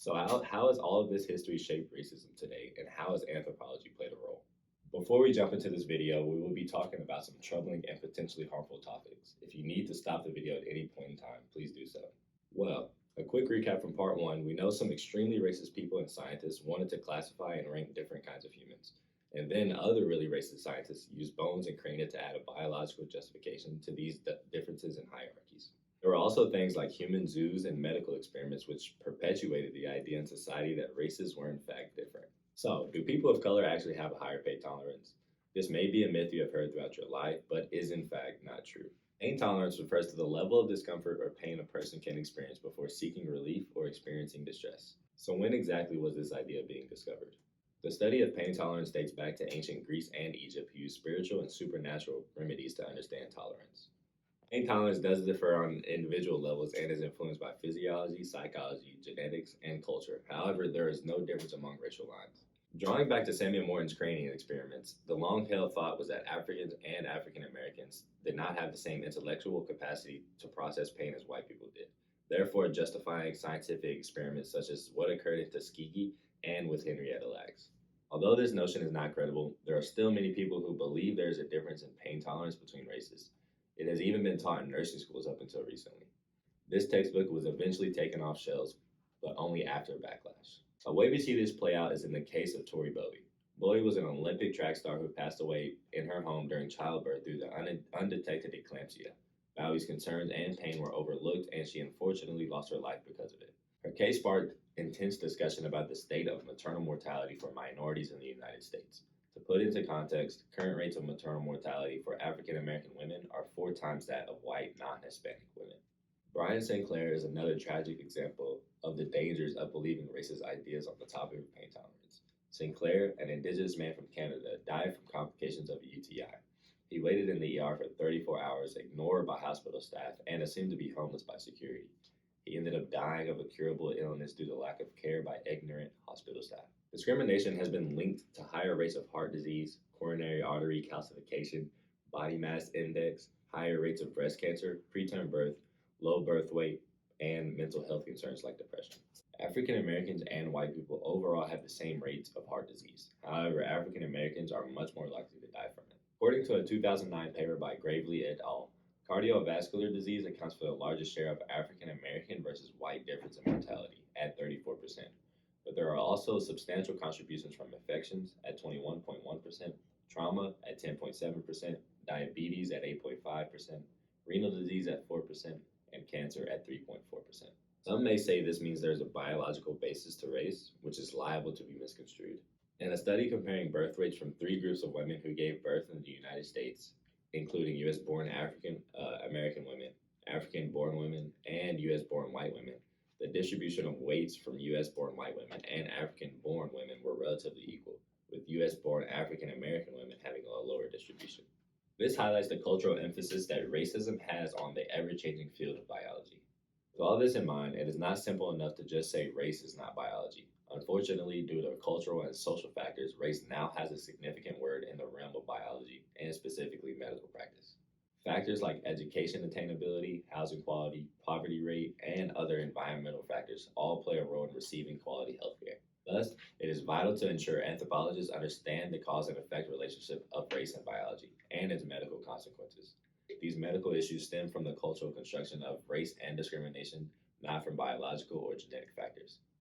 So how has all of this history shaped racism today, and how has anthropology played a role? Before we jump into this video, we will be talking about some troubling and potentially harmful topics. If you need to stop the video at any point in time, please do so. Well, a quick recap from part one, we know some extremely racist people and scientists wanted to classify and rank different kinds of humans. And then other really racist scientists used bones and crania to add a biological justification to these differences in hierarchies. There were also things like human zoos and medical experiments which perpetuated the idea in society that races were in fact different. So, do people of color actually have a higher pain tolerance? This may be a myth you have heard throughout your life, but is in fact not true. Pain tolerance refers to the level of discomfort or pain a person can experience before seeking relief or experiencing distress. So when exactly was this idea being discovered? The study of pain tolerance dates back to ancient Greece and Egypt, who used spiritual and supernatural remedies to understand tolerance. Pain tolerance does differ on individual levels and is influenced by physiology, psychology, genetics, and culture. However, there is no difference among racial lines. Drawing back to Samuel Morton's cranial experiments, the long-held thought was that Africans and African Americans did not have the same intellectual capacity to process pain as white people did, therefore justifying scientific experiments such as what occurred in Tuskegee and with Henrietta Lacks. Although this notion is not credible, there are still many people who believe there is a difference in pain tolerance between races. It has even been taught in nursing schools up until recently. This textbook was eventually taken off shelves, but only after backlash. A way we see this play out is in the case of Tori Bowie. Bowie was an Olympic track star who passed away in her home during childbirth due to undetected eclampsia. Bowie's concerns and pain were overlooked, and she unfortunately lost her life because of it. Her case sparked intense discussion about the state of maternal mortality for minorities in the United States. To put into context, current rates of maternal mortality for African American women are 4 times that of white non-Hispanic women. Brian Sinclair is another tragic example of the dangers of believing racist ideas on the topic of pain tolerance. Sinclair, an indigenous man from Canada, died from complications of a UTI. He waited in the ER for 34 hours, ignored by hospital staff, and assumed to be homeless by security. He ended up dying of a curable illness due to lack of care by ignorant hospital staff. Discrimination has been linked to higher rates of heart disease, coronary artery calcification, body mass index, higher rates of breast cancer, preterm birth, low birth weight, and mental health concerns like depression. African Americans and white people overall have the same rates of heart disease. However, African Americans are much more likely to die from it. According to a 2009 paper by Gravely et al., cardiovascular disease accounts for the largest share of African American versus white difference in mortality at 34%. But there are also substantial contributions from infections at 21.1%, trauma at 10.7%, diabetes at 8.5%, renal disease at 4%, and cancer at 3.4%. Some may say this means there's a biological basis to race, which is liable to be misconstrued. In a study comparing birth rates from 3 groups of women who gave birth in the United States, including U.S.-born African American women, African-born women, and U.S.-born white women, the distribution of weights from U.S.-born white women and African-born women were relatively equal, with U.S.-born African American women having a lower distribution. This highlights the cultural emphasis that racism has on the ever-changing field of biology. With all this in mind, it is not simple enough to just say race is not biology. Unfortunately, due to cultural and social factors, race now has a significant word in the realm of biology, and specifically medical practice. Factors like education attainability, housing quality, poverty rate, and other environmental factors all play a role in receiving quality healthcare. Thus, it is vital to ensure anthropologists understand the cause and effect relationship of race and biology and its medical consequences. These medical issues stem from the cultural construction of race and discrimination, not from biological or genetic factors.